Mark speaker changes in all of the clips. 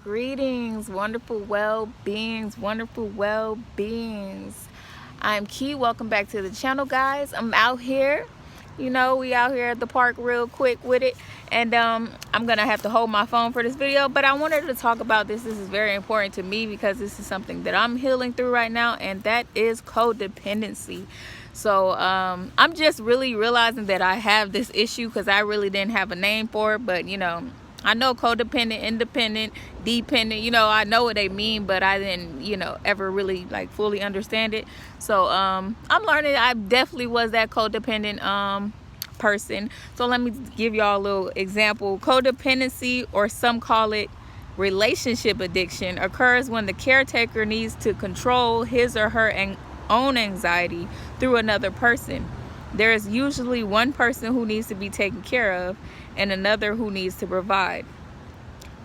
Speaker 1: Greetings, wonderful well-beings, wonderful well-beings. I'm Key. Welcome back to the channel, guys. I'm out here. We out here at the park real quick with it. And I'm going to have to hold my phone for this video. But I wanted to talk about this. This is very important to me because this is something that I'm healing through right now. And that is codependency. So I'm just really realizing that I have this issue because I really didn't have a name for it. But, I know codependent, independent, dependent, I know what they mean, but I didn't, ever really fully understand it. So I'm learning. I definitely was that codependent person. So let me give y'all a little example. Codependency, or some call it relationship addiction, occurs when the caretaker needs to control his or her own anxiety through another person. There is usually one person who needs to be taken care of and another who needs to provide.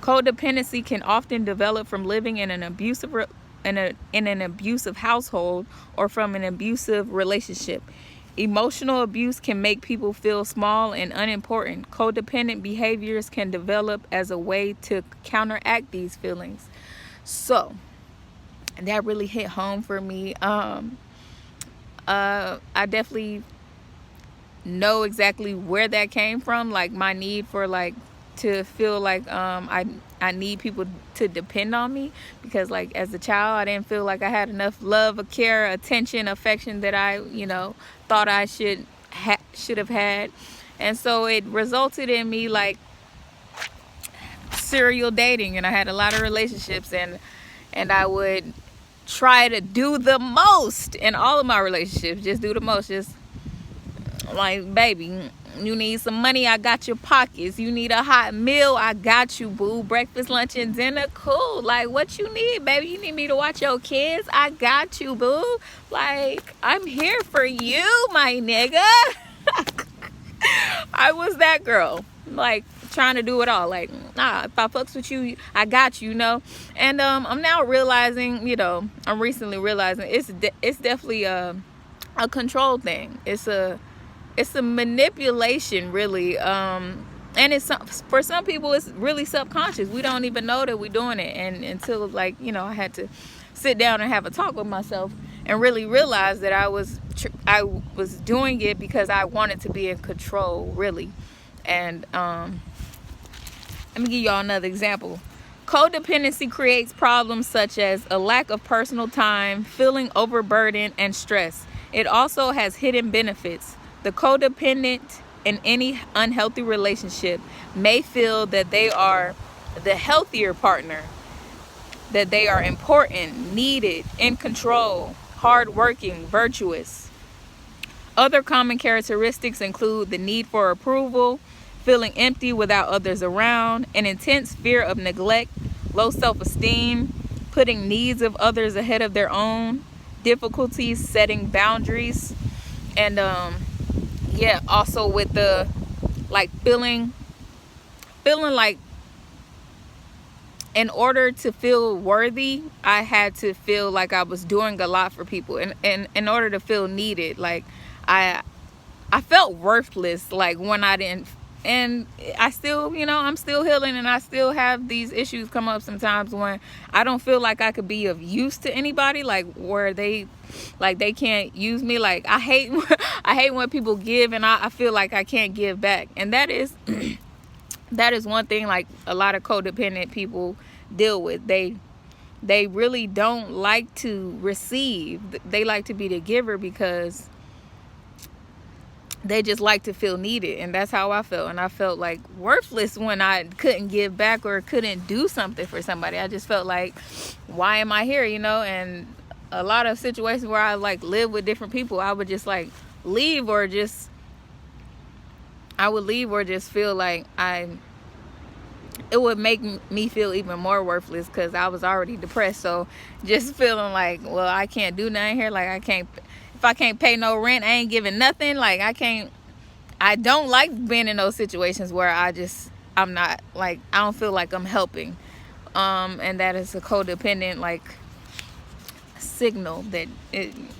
Speaker 1: Codependency can often develop from living in an abusive household or from an abusive relationship. Emotional abuse can make people feel small and unimportant. Codependent behaviors can develop as a way to counteract these feelings. So that really hit home for me. I definitely know exactly where that came from, my need for to feel like I need people to depend on me, because as a child I didn't feel like I had enough love, care, attention, affection that I thought I should have had. And so it resulted in me serial dating, and I had a lot of relationships, and I would try to do the most in all of my relationships. Just do the most. Just baby, you need some money, I got your pockets. You need a hot meal, I got you, boo. Breakfast, lunch, and dinner, cool. What you need, baby? You need me to watch your kids? I got you, boo. I'm here for you, my nigga. I was that girl, trying to do it all. Nah, if I fucks with you, I got you, And I'm now realizing, I'm recently realizing it's definitely a control thing. It's a manipulation, really. And for some people it's really subconscious. We don't even know that we're doing it, and until I had to sit down and have a talk with myself and really realize that I was doing it because I wanted to be in control, really. And let me give y'all another example. Codependency creates problems such as a lack of personal time, feeling overburdened, and stress. It also has hidden benefits. The codependent in any unhealthy relationship may feel that they are the healthier partner, that they are important, needed, in control, hardworking, virtuous. Other common characteristics include the need for approval, feeling empty without others around, an intense fear of neglect, low self-esteem, putting needs of others ahead of their own, difficulties setting boundaries, and also with the feeling like in order to feel worthy, I had to feel like I was doing a lot for people, and in order to feel needed, I felt worthless when I didn't. And I still, I'm still healing, and I still have these issues come up sometimes when I don't feel like I could be of use to anybody, where they can't use me. I hate when people give and I feel like I can't give back. And that is one thing a lot of codependent people deal with. They really don't like to receive. They like to be the giver because they just like to feel needed. And that's how I felt. And I felt worthless when I couldn't give back or couldn't do something for somebody. I just felt why am I here, And a lot of situations where I live with different people, I would just leave, or just feel it would make me feel even more worthless because I was already depressed. So just feeling well, I can't do nothing here. If I can't pay no rent, I ain't giving nothing. I don't like being in those situations where I'm not I don't feel like I'm helping. And that is a codependent signal that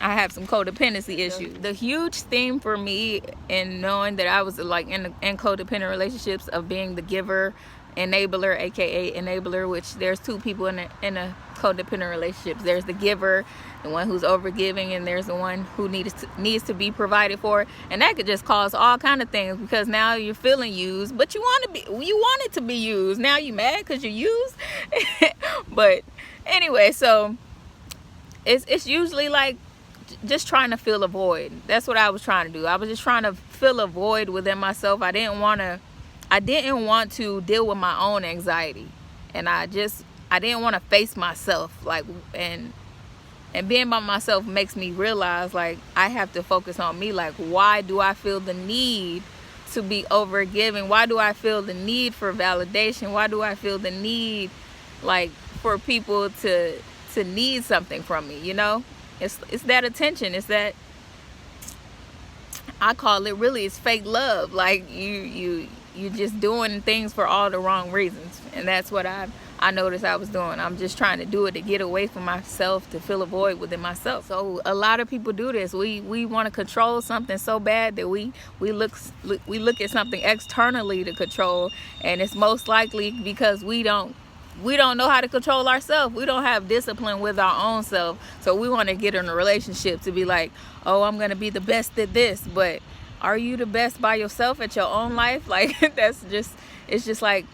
Speaker 1: I have some codependency issues. The huge theme for me in knowing that I was in codependent relationships of being the giver enabler, aka enabler, which there's two people in a codependent relationships. There's the giver, the one who's overgiving, and there's the one who needs to be provided for. And that could just cause all kind of things, because now you're feeling used, but you want it to be used. Now you mad because you're used. But anyway, so it's usually like just trying to fill a void. That's what I was trying to do. I was just trying to fill a void within myself. I didn't want to deal with my own anxiety, and I didn't want to face myself, like, and being by myself makes me realize, like, I have to focus on me. Like, why do I feel the need to be overgiving? Why do I feel the need for validation? Why do I feel the need, like, for people to need something from me? You know, it's that attention. It's that, I call it, really, it's fake love. Like, you're just doing things for all the wrong reasons. And that's what I noticed I was doing. I'm just trying to do it to get away from myself, to fill a void within myself. So a lot of people do this. We want to control something so bad that we look at something externally to control, and it's most likely because we don't know how to control ourselves. We don't have discipline with our own self. So we want to get in a relationship to be like, oh, I'm going to be the best at this. But are you the best by yourself at your own life? Like, it's just like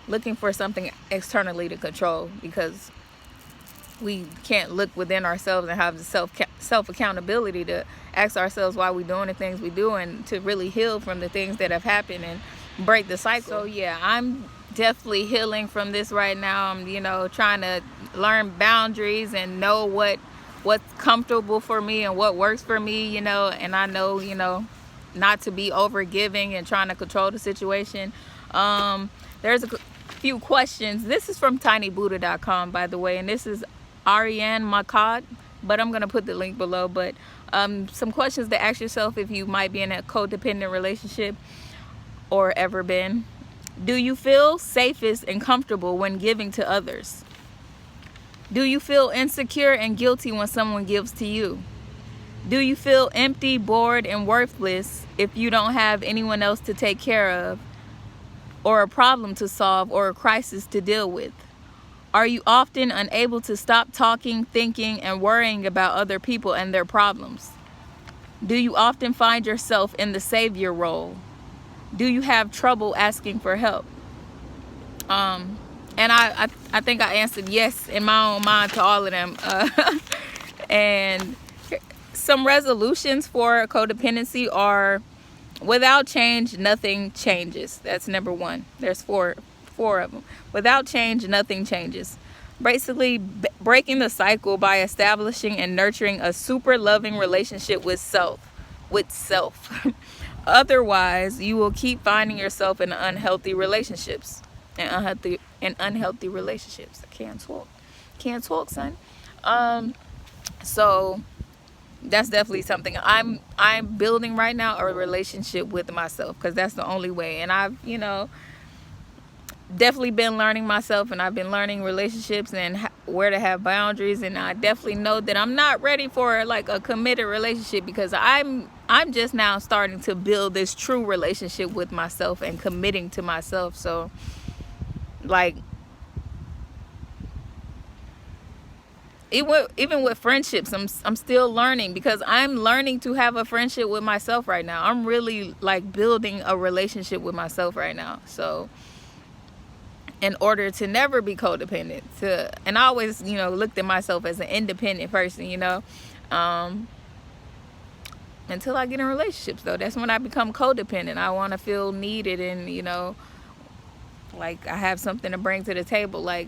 Speaker 1: looking for something externally to control, because we can't look within ourselves and have the self accountability to ask ourselves why we're doing the things we do, and to really heal from the things that have happened and break the cycle. So yeah, I'm definitely healing from this right now. I'm trying to learn boundaries and know what's comfortable for me and what works for me, and I know not to be overgiving and trying to control the situation. There's a few questions. This is from tinybuddha.com, by the way, and this is Ariane Makad, but I'm gonna put the link below. But some questions to ask yourself if you might be in a codependent relationship or ever been. Do you feel safest and comfortable when giving to others? Do you feel insecure and guilty when someone gives to you? Do you feel empty, bored, and worthless if you don't have anyone else to take care of, or a problem to solve, or a crisis to deal with? Are you often unable to stop talking, thinking, and worrying about other people and their problems? Do you often find yourself in the savior role? Do you have trouble asking for help? And I think I answered yes in my own mind to all of them. And some resolutions for codependency are: without change, nothing changes. That's number one. There's four of them. Without change, nothing changes. Basically, breaking the cycle by establishing and nurturing a super loving relationship with self. Otherwise, you will keep finding yourself in unhealthy relationships. I can't talk, son. So that's definitely something I'm building right now, a relationship with myself, because that's the only way. And I've definitely been learning myself, and I've been learning relationships and where to have boundaries. And I definitely know that I'm not ready for like a committed relationship, because I'm just now starting to build this true relationship with myself and committing to myself. So like, even with friendships, I'm still learning, because I'm learning to have a friendship with myself right now. I'm really like building a relationship with myself right now. So in order to never be codependent, and I always looked at myself as an independent person, until I get in relationships, though. That's when I become codependent. I want to feel needed, and like I have something to bring to the table, like,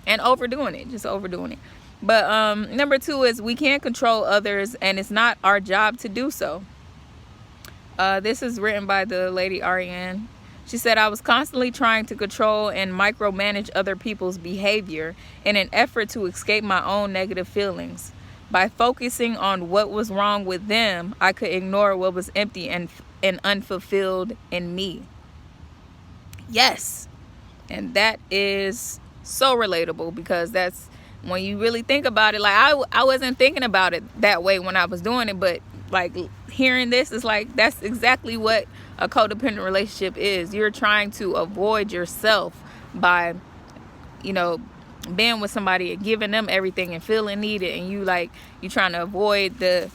Speaker 1: and overdoing it. But number two is, we can't control others, and it's not our job to do so. This is written by the lady Ariane. She said, I was constantly trying to control and micromanage other people's behavior in an effort to escape my own negative feelings. By focusing on what was wrong with them, I could ignore what was empty and unfulfilled in me. Yes. And that is so relatable, because that's when you really think about it. Like, I wasn't thinking about it that way when I was doing it, but like hearing this is like, that's exactly what a codependent relationship is. You're trying to avoid yourself by, you know, being with somebody and giving them everything and feeling needed, and you trying to avoid the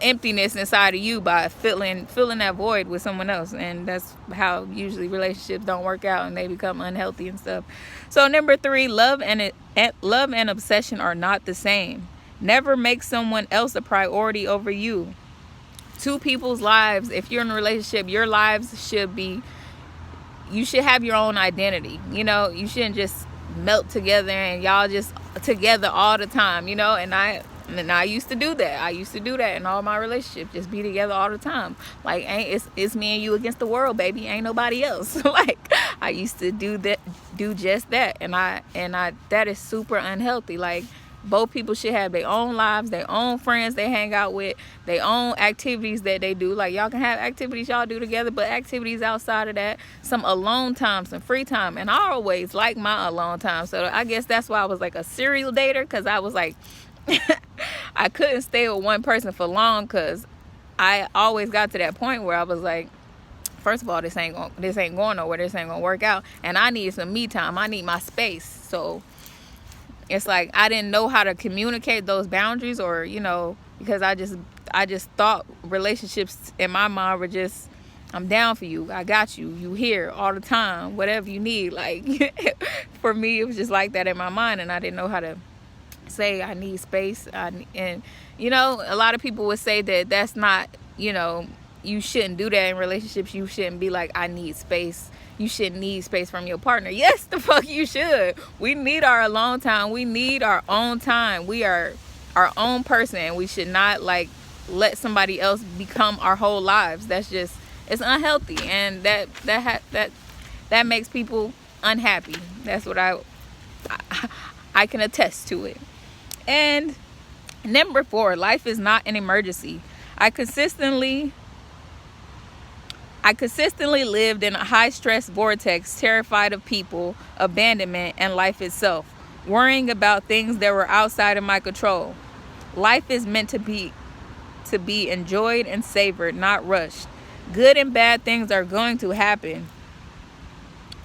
Speaker 1: emptiness inside of you by filling that void with someone else. And that's how usually relationships don't work out and they become unhealthy and stuff. So number 3, love and obsession are not the same. Never make someone else a priority over you. Two people's lives, if you're in a relationship, your lives should be, you should have your own identity. You know, you shouldn't just melt together and y'all just together all the time, you know. And I used to do that. I used to do that in all my relationships, just be together all the time. Like, it's me and you against the world, baby. Ain't nobody else. Like, I used to do just that, and that is super unhealthy. Like, both people should have their own lives, their own friends they hang out with, their own activities that they do. Like, y'all can have activities y'all do together, but activities outside of that, some alone time, some free time. And I always like my alone time. So I guess that's why I was like a serial dater, because I was like, I couldn't stay with one person for long, because I always got to that point where I was like, first of all, this ain't going nowhere. This ain't gonna work out, and I need some me time. I need my space. So it's like I didn't know how to communicate those boundaries, or, you know, because I just thought relationships in my mind were just, I'm down for you, I got you, you here all the time, whatever you need. Like, for me, it was just like that in my mind, and I didn't know how to say I need space. And you know, a lot of people would say that that's not, you know, you shouldn't do that in relationships. You shouldn't be like, I need space. You shouldn't need space from your partner. Yes, the fuck you should. We need our alone time. We need our own time. We are our own person, and we should not like let somebody else become our whole lives. That's just, it's unhealthy, and that makes people unhappy. That's what I can attest to it. And number 4, life is not an emergency. I consistently lived in a high-stress vortex, terrified of people, abandonment, and life itself, worrying about things that were outside of my control. Life is meant to be enjoyed and savored, not rushed. Good and bad things are going to happen.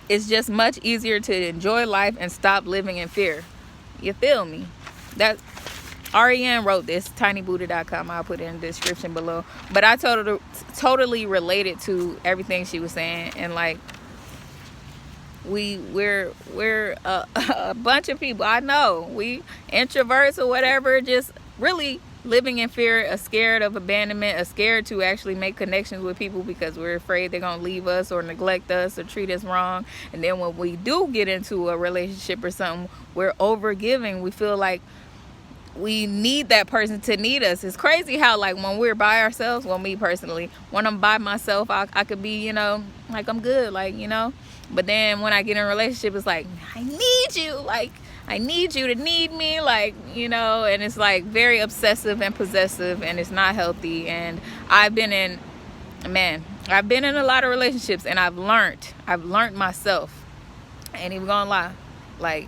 Speaker 1: It's just much easier to enjoy life and stop living in fear. You feel me? That REM wrote this, tinybuddha.com. I'll put it in the description below. But I totally related to everything she was saying. And like, we're a bunch of people, I know, we introverts or whatever, just really living in fear, scared of abandonment, scared to actually make connections with people because we're afraid they're gonna leave us or neglect us or treat us wrong. And then when we do get into a relationship or something, we're overgiving. We feel like we need that person to need us. It's crazy how, like, when we're by ourselves, well, me personally, when I'm by myself, I could be, you know, like, I'm good, like, you know. But then when I get in a relationship, it's like, I need you, like, I need you to need me, like, you know. And it's like very obsessive and possessive, and it's not healthy. And I've been in a lot of relationships, and I've learned myself. I ain't even gonna lie, like,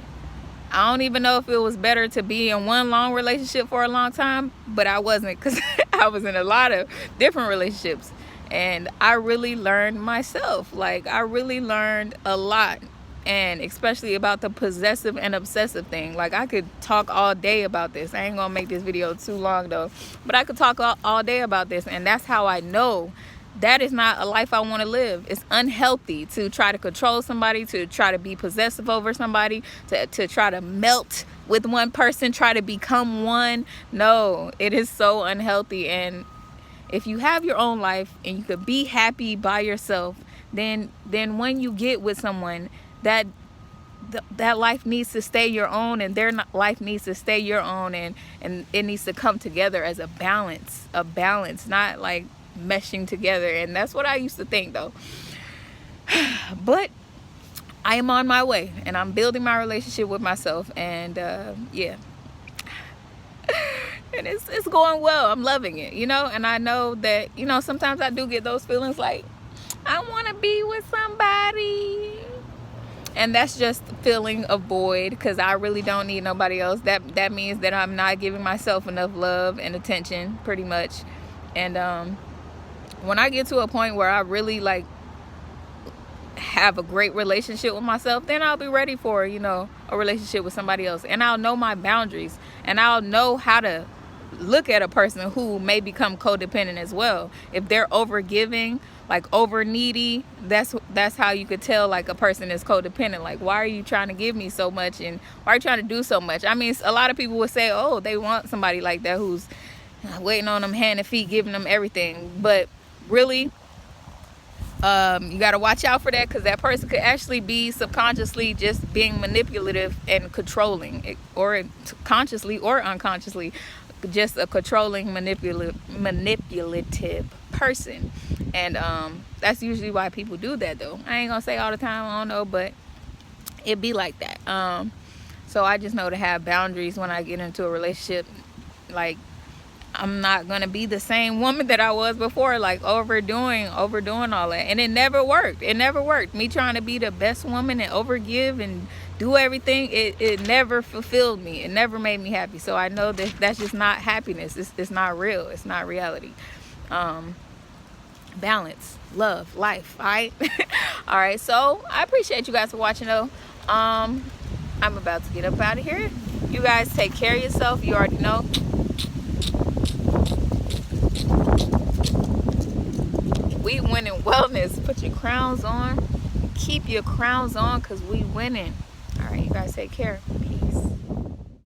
Speaker 1: I don't even know if it was better to be in one long relationship for a long time, but I wasn't, because I was in a lot of different relationships, and I really learned myself. Like, I really learned a lot, and especially about the possessive and obsessive thing. Like, I could talk all day about this. I ain't gonna make this video too long though, but I could talk all day about this. And that's how I know that is not a life I want to live. It's unhealthy to try to control somebody, to try to be possessive over somebody, to try to melt with one person, try to become one. No, it is so unhealthy. And if you have your own life and you could be happy by yourself, then when you get with someone, that life needs to stay your own, and their life needs to stay your own, and it needs to come together as a balance, not like meshing together. And that's what I used to think though. But I am on my way, and I'm building my relationship with myself, and yeah. And it's going well. I'm loving it, you know. And I know that, you know, sometimes I do get those feelings like I want to be with somebody, And that's just feeling a void because I really don't need nobody else. That means that I'm not giving myself enough love and attention, pretty much. And when I get to a point where I really like have a great relationship with myself, then I'll be ready for, you know, a relationship with somebody else. And I'll know my boundaries, and I'll know how to look at a person who may become codependent as well. If they're over giving, like over needy, that's how you could tell like a person is codependent. Like, why are you trying to give me so much, and why are you trying to do so much? I mean, a lot of people would say, oh, they want somebody like that who's waiting on them hand and feet, giving them everything. But really, you got to watch out for that, because that person could actually be subconsciously just being manipulative and controlling, or consciously or unconsciously just a controlling, manipulative person. And that's usually why people do that, though. I ain't gonna say all the time, I don't know, but it be like that. So I just know to have boundaries when I get into a relationship. Like, I'm not gonna be the same woman that I was before, like overdoing all that. And it never worked. Me trying to be the best woman and overgive and do everything, it never fulfilled me. It never made me happy. So I know that that's just not happiness. It's not real. It's not reality. Balance, love, life. All right. All right. So I appreciate you guys for watching, though. I'm about to get up out of here. You guys take care of yourself. You already know. We winning wellness. Put your crowns on. Keep your crowns on, because we winning. All right, you guys take care. Peace.